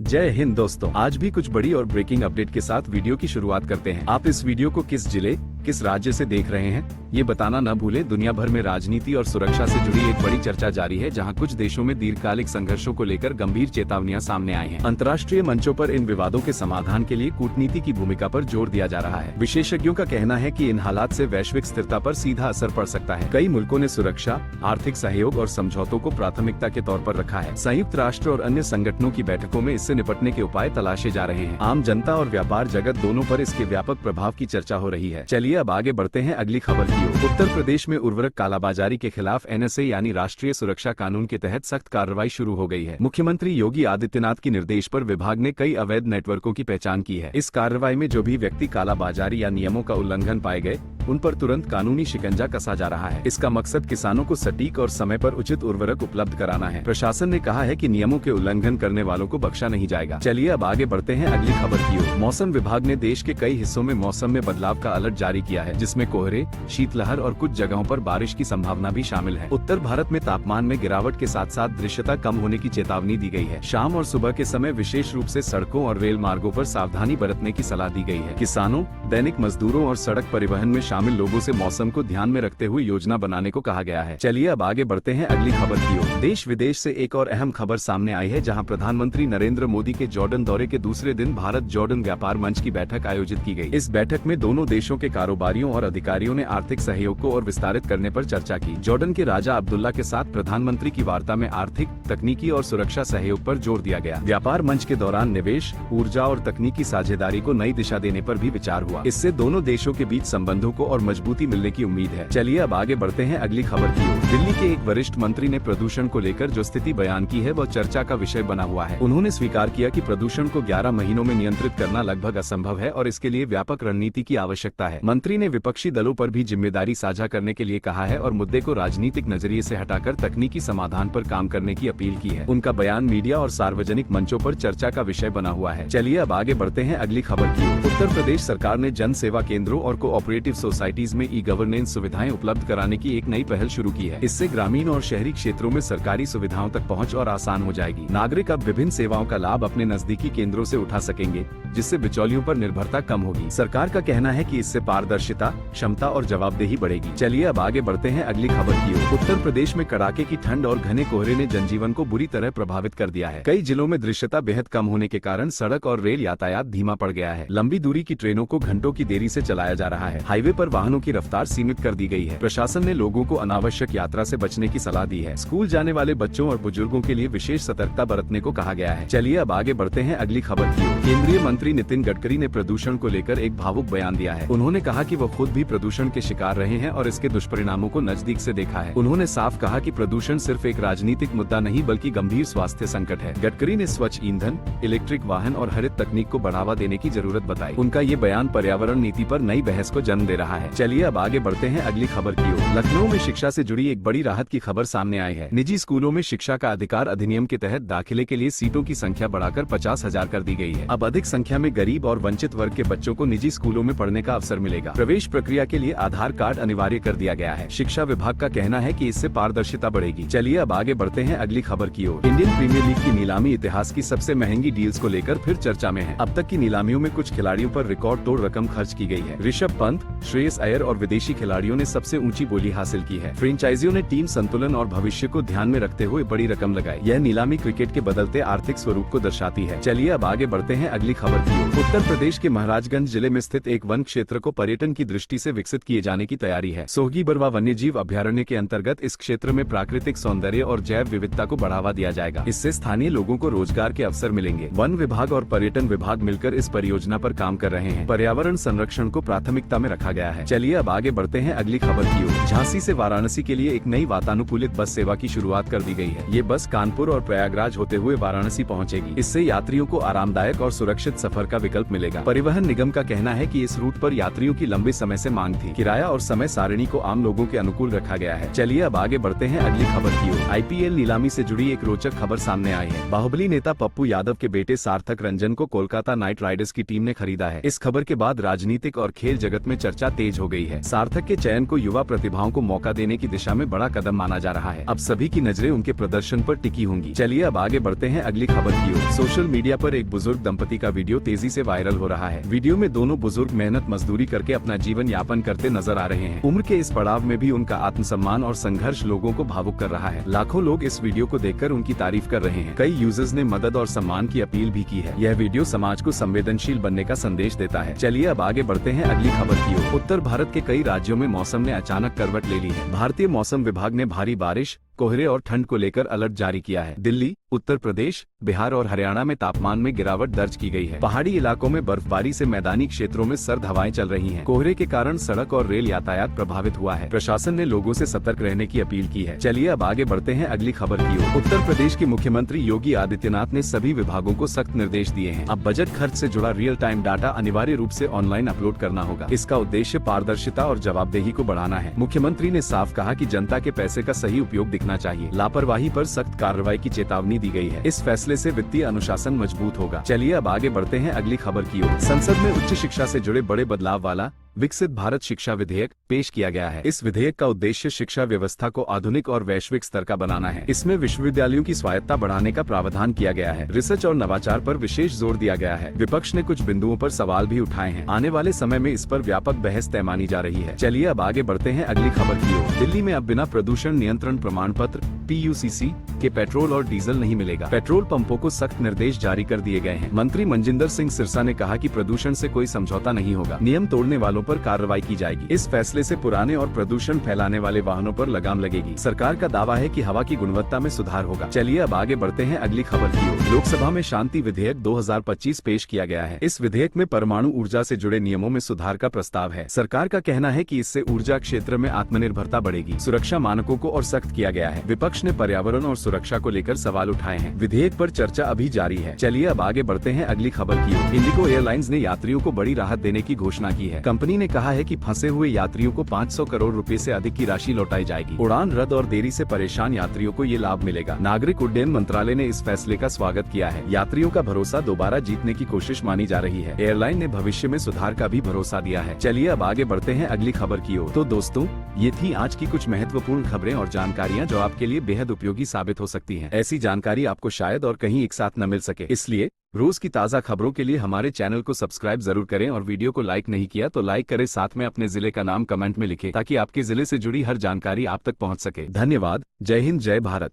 जय हिंद दोस्तों, आज भी कुछ बड़ी और ब्रेकिंग अपडेट के साथ वीडियो की शुरुआत करते हैं। आप इस वीडियो को किस जिले किस राज्य से देख रहे हैं ये बताना न भूलें। दुनिया भर में राजनीति और सुरक्षा से जुड़ी एक बड़ी चर्चा जारी है, जहां कुछ देशों में दीर्घकालिक संघर्षों को लेकर गंभीर चेतावनियां सामने आई हैं। अंतर्राष्ट्रीय मंचों पर इन विवादों के समाधान के लिए कूटनीति की भूमिका पर जोर दिया जा रहा है। विशेषज्ञों का कहना है कि इन हालात से वैश्विक स्थिरता पर सीधा असर पड़ सकता है। कई मुल्कों ने सुरक्षा, आर्थिक सहयोग और समझौतों को प्राथमिकता के तौर पर रखा है। संयुक्त राष्ट्र और अन्य संगठनों की बैठकों में इससे निपटने के उपाय तलाशे जा रहे हैं। आम जनता और व्यापार जगत दोनों पर इसके व्यापक प्रभाव की चर्चा हो रही है। चलिए अब आगे बढ़ते हैं अगली खबर की ओर। उत्तर प्रदेश में उर्वरक कालाबाजारी के खिलाफ एनएसए यानी राष्ट्रीय सुरक्षा कानून के तहत सख्त कार्रवाई शुरू हो गई है। मुख्यमंत्री योगी आदित्यनाथ की निर्देश पर विभाग ने कई अवैध नेटवर्कों की पहचान की है। इस कार्रवाई में जो भी व्यक्ति कालाबाजारी या नियमों का उल्लंघन पाए गए, उन पर तुरंत कानूनी शिकंजा कसा जा रहा है। इसका मकसद किसानों को सटीक और समय पर उचित उर्वरक उपलब्ध कराना है। प्रशासन ने कहा है कि नियमों के उल्लंघन करने वालों को बख्शा नहीं जाएगा। चलिए अब आगे बढ़ते हैं अगली खबर की ओर। मौसम विभाग ने देश के कई हिस्सों में मौसम में बदलाव का अलर्ट जारी किया है, जिसमें कोहरे, शीतलहर और कुछ जगहों पर बारिश की संभावना भी शामिल है। उत्तर भारत में तापमान में गिरावट के साथ साथ दृश्यता कम होने की चेतावनी दी गई है। शाम और सुबह के समय विशेष रूप से सड़कों और रेल मार्गों पर सावधानी बरतने की सलाह दी गई है। किसानों, दैनिक मजदूरों और सड़क परिवहन में शामिल लोगों से मौसम को ध्यान में रखते हुए योजना बनाने को कहा गया है। चलिए अब आगे बढ़ते हैं अगली खबर की ओर। देश विदेश से एक और अहम खबर सामने आई है, जहां प्रधानमंत्री नरेंद्र मोदी के जॉर्डन दौरे के दूसरे दिन भारत जॉर्डन व्यापार मंच की बैठक आयोजित की गई। इस बैठक में दोनों देशों के कारोबारियों और अधिकारियों ने आर्थिक सहयोग को और विस्तारित करने पर चर्चा की। जॉर्डन के राजा अब्दुल्ला के साथ प्रधानमंत्री की वार्ता में आर्थिक, तकनीकी और सुरक्षा सहयोग पर जोर दिया गया। व्यापार मंच के दौरान निवेश, ऊर्जा और तकनीकी साझेदारी को नई दिशा देने पर भी विचार हुआ। इससे दोनों देशों के बीच संबंधों को और मजबूती मिलने की उम्मीद है। चलिए अब आगे बढ़ते हैं अगली खबर की ओर। दिल्ली के एक वरिष्ठ मंत्री ने प्रदूषण को लेकर जो स्थिति बयान की है वह चर्चा का विषय बना हुआ है। उन्होंने स्वीकार किया कि प्रदूषण को 11 महीनों में नियंत्रित करना लगभग असंभव है और इसके लिए व्यापक रणनीति की आवश्यकता है। मंत्री ने विपक्षी दलों पर भी जिम्मेदारी साझा करने के लिए कहा है और मुद्दे को राजनीतिक नजरिए से हटाकर तकनीकी समाधान पर काम करने की अपील की है। उनका बयान मीडिया और सार्वजनिक मंचों पर चर्चा का विषय बना हुआ है। चलिए अब आगे बढ़ते हैं अगली खबर की ओर। उत्तर प्रदेश सरकार ने जन सेवा केंद्रों और कोऑपरेटिव सोसाइटीज में ई गवर्नेंस सुविधाएं उपलब्ध कराने की एक नई पहल शुरू की है। इससे ग्रामीण और शहरी क्षेत्रों में सरकारी सुविधाओं तक पहुंच और आसान हो जाएगी। नागरिक अब विभिन्न सेवाओं का लाभ अपने नजदीकी केंद्रों से उठा सकेंगे, जिससे बिचौलियों पर निर्भरता कम होगी। सरकार का कहना है कि इससे पारदर्शिता, क्षमता और जवाबदेही बढ़ेगी। चलिए अब आगे बढ़ते हैं अगली खबर की ओर। उत्तर प्रदेश में कड़ाके की ठंड और घने कोहरे ने जनजीवन को बुरी तरह प्रभावित कर दिया है। कई जिलों में दृश्यता बेहद कम होने के कारण सड़क और रेल यातायात धीमा पड़ गया है। लंबी दूरी की ट्रेनों को घंटों की देरी से चलाया जा रहा है। हाईवे पर वाहनों की रफ्तार सीमित कर दी गई है। प्रशासन ने लोगों को अनावश्यक यात्रा से बचने की सलाह दी है। स्कूल जाने वाले बच्चों और बुजुर्गों के लिए विशेष सतर्कता बरतने को कहा गया है। चलिए अब आगे बढ़ते हैं अगली खबर की ओर। केंद्रीय मंत्री नितिन गडकरी ने प्रदूषण को लेकर एक भावुक बयान दिया है। उन्होंने कहा कि वो खुद भी प्रदूषण के शिकार रहे हैं और इसके दुष्परिणामों को नजदीक से देखा है। उन्होंने साफ कहा कि प्रदूषण सिर्फ एक राजनीतिक मुद्दा नहीं बल्कि गंभीर स्वास्थ्य संकट है। गडकरी ने स्वच्छ ईंधन, इलेक्ट्रिक वाहन और हरित तकनीक को बढ़ावा देने की जरूरत बताई। उनका ये बयान पर्यावरण नीति पर नई बहस को जन्म दे रहा है। चलिए अब आगे बढ़ते हैं अगली खबर की ओर। लखनऊ में शिक्षा से जुड़ी एक बड़ी राहत की खबर सामने आई है। निजी स्कूलों में शिक्षा का अधिकार अधिनियम के तहत दाखिले के लिए सीटों की संख्या बढ़ाकर 50,000 कर दी गई है। अब अधिक संख्या में गरीब और वंचित वर्ग के बच्चों को निजी स्कूलों में पढ़ने का अवसर मिलेगा। प्रवेश प्रक्रिया के लिए आधार कार्ड अनिवार्य कर दिया गया है। शिक्षा विभाग का कहना है कि इससे पारदर्शिता बढ़ेगी। चलिए अब आगे बढ़ते हैं अगली खबर की ओर। इंडियन प्रीमियर लीग की नीलामी इतिहास की सबसे महंगी डील्स को लेकर फिर चर्चा में है। अब तक की नीलामियों में कुछ खिलाड़ियों पर रिकॉर्ड तोड़ रकम खर्च की गई है। ऋषभ पंत, श्रेयस अय्यर और विदेशी खिलाड़ियों ने सबसे ऊंची बोली हासिल की है। फ्रेंचाइजियों ने टीम संतुलन और भविष्य को ध्यान में रखते हुए बड़ी रकम लगाई। यह नीलामी क्रिकेट के बदलते आर्थिक स्वरूप को दर्शाती है। चलिए अब आगे बढ़ते हैं अगली खबर की ओर। उत्तर प्रदेश के महाराजगंज जिले में स्थित एक वन क्षेत्र को पर्यटन की दृष्टि से विकसित किए जाने की तैयारी है। सोहगी बरवा वन्यजीव अभयारण्य के अंतर्गत इस क्षेत्र में प्राकृतिक सौंदर्य और जैव विविधता को बढ़ावा दिया जाएगा। इससे स्थानीय लोगों को रोजगार के अवसर मिलेंगे। वन विभाग और पर्यटन विभाग मिलकर इस परियोजना पर काम कर रहे हैं। पर्यावरण संरक्षण को प्राथमिकता में रखा गया है। चलिए अब आगे बढ़ते हैं अगली खबर की ओर। झांसी से वाराणसी के लिए एक नई वातानुकूलित बस सेवा की शुरुआत कर दी गई है। ये बस कानपुर और प्रयागराज होते हुए वाराणसी पहुंचेगी। इससे यात्रियों को आरामदायक और सुरक्षित सफर का विकल्प मिलेगा। परिवहन निगम का कहना है कि इस रूट पर यात्रियों की लंबे समय से मांग थी। किराया और समय सारिणी को आम लोगों के अनुकूल रखा गया है। चलिए अब आगे बढ़ते हैं अगली खबर की ओर। आईपीएल नीलामी से जुड़ी एक रोचक खबर सामने आई है। बाहुबली नेता पप्पू यादव के बेटे सार्थक रंजन को कोलकाता नाइट राइडर्स की टीम ने खरीदा है। इस खबर के बाद राजनीतिक और खेल जगत में चर्चा तेज हो गई है। सार्थक के चयन को युवा प्रतिभाओं को मौका देने की दिशा में बड़ा कदम माना जा रहा है। अब सभी की नजरें उनके प्रदर्शन पर टिकी होंगी। चलिए अब आगे बढ़ते हैं अगली खबर की ओर। सोशल मीडिया पर एक बुजुर्ग दंपति का वीडियो तेजी से वायरल हो रहा है। वीडियो में दोनों बुजुर्ग मेहनत मजदूरी करके अपना जीवन यापन करते नजर आ रहे हैं। उम्र के इस पड़ाव में भी उनका आत्मसम्मान और संघर्ष लोगों को भावुक कर रहा है। लाखों लोग इस वीडियो को देखकर उनकी तारीफ कर रहे हैं। कई यूजर्स ने मदद और सम्मान की अपील भी की है। यह वीडियो समाज को संवेदनशील बनने का संदेश देता है। चलिए अब आगे बढ़ते हैं अगली खबर की ओर। उत्तर भारत के कई राज्यों में मौसम ने अचानक करवट ले ली है। भारतीय मौसम विभाग ने भारी बारिश, कोहरे और ठंड को लेकर अलर्ट जारी किया है। दिल्ली, उत्तर प्रदेश, बिहार और हरियाणा में तापमान में गिरावट दर्ज की गई है। पहाड़ी इलाकों में बर्फबारी से मैदानी क्षेत्रों में सर्द हवाएं चल रही हैं। कोहरे के कारण सड़क और रेल यातायात प्रभावित हुआ है। प्रशासन ने लोगों से सतर्क रहने की अपील की है। चलिए अब आगे बढ़ते हैं अगली खबर की ओर। उत्तर प्रदेश के मुख्यमंत्री योगी आदित्यनाथ ने सभी विभागों को सख्त निर्देश दिए हैं। अब बजट खर्च से जुड़ा रियल टाइम डाटा अनिवार्य रूप से ऑनलाइन अपलोड करना होगा। इसका उद्देश्य पारदर्शिता और जवाबदेही को बढ़ाना है। मुख्यमंत्री ने साफ कहा कि जनता के पैसे का सही उपयोग दिखना चाहिए। लापरवाही पर सख्त कार्रवाई की चेतावनी दी गई है। इस फैसले से वित्तीय अनुशासन मजबूत होगा। चलिए अब आगे बढ़ते हैं अगली खबर की ओर। संसद में उच्च शिक्षा से जुड़े बड़े बदलाव वाला विकसित भारत शिक्षा विधेयक पेश किया गया है। इस विधेयक का उद्देश्य शिक्षा व्यवस्था को आधुनिक और वैश्विक स्तर का बनाना है। इसमें विश्वविद्यालयों की स्वायत्तता बढ़ाने का प्रावधान किया गया है। रिसर्च और नवाचार पर विशेष जोर दिया गया है। विपक्ष ने कुछ बिंदुओं पर सवाल भी उठाए हैं। आने वाले समय में इस पर व्यापक बहस तय मानी जा रही है। चलिए अब आगे बढ़ते हैं अगली खबर की ओर। दिल्ली में अब बिना प्रदूषण नियंत्रण प्रमाण पत्र PUCC के पेट्रोल और डीजल नहीं मिलेगा। पेट्रोल पंपों को सख्त निर्देश जारी कर दिए गए हैं। मंत्री मनजिंदर सिंह सिरसा ने कहा कि प्रदूषण से कोई समझौता नहीं होगा। नियम तोड़ने वालों पर कार्रवाई की जाएगी। इस फैसले से पुराने और प्रदूषण फैलाने वाले वाहनों पर लगाम लगेगी। सरकार का दावा है कि हवा की गुणवत्ता में सुधार होगा। चलिए अब आगे बढ़ते हैं अगली खबर की ओर। लोकसभा में शांति विधेयक 2025 पेश किया गया है। इस विधेयक में परमाणु ऊर्जा से जुड़े नियमों में सुधार का प्रस्ताव है। सरकार का कहना है कि इससे ऊर्जा क्षेत्र में आत्मनिर्भरता बढ़ेगी। सुरक्षा मानकों को और सख्त किया गया है। विपक्ष ने पर्यावरण और सुरक्षा को लेकर सवाल उठाए हैं। विधेयक पर चर्चा अभी जारी है। चलिए अब आगे बढ़ते हैं अगली खबर की ओर। इंडिगो एयरलाइंस ने यात्रियों को बड़ी राहत देने की घोषणा की है। कंपनी ने कहा है कि फंसे हुए यात्रियों को 500 करोड़ रुपए से अधिक की राशि लौटाई जाएगी। उड़ान रद्द और देरी से परेशान यात्रियों को ये लाभ मिलेगा। नागरिक उड्डयन मंत्रालय ने इस फैसले का स्वागत किया है। यात्रियों का भरोसा दोबारा जीतने की कोशिश मानी जा रही है। एयरलाइन ने भविष्य में सुधार का भी भरोसा दिया है। चलिए अब आगे बढ़ते हैं अगली खबर की ओर। तो दोस्तों, ये थी आज की कुछ महत्वपूर्ण खबरें और जानकारियाँ जो आपके लिए बेहद उपयोगी साबित हो सकती है। ऐसी जानकारी आपको शायद और कहीं एक साथ न मिल सके, इसलिए रोज की ताज़ा खबरों के लिए हमारे चैनल को सब्सक्राइब जरूर करें और वीडियो को लाइक नहीं किया तो लाइक करें। साथ में अपने जिले का नाम कमेंट में लिखें ताकि आपके जिले से जुड़ी हर जानकारी आप तक पहुंच सके। धन्यवाद। जय हिंद, जय भारत।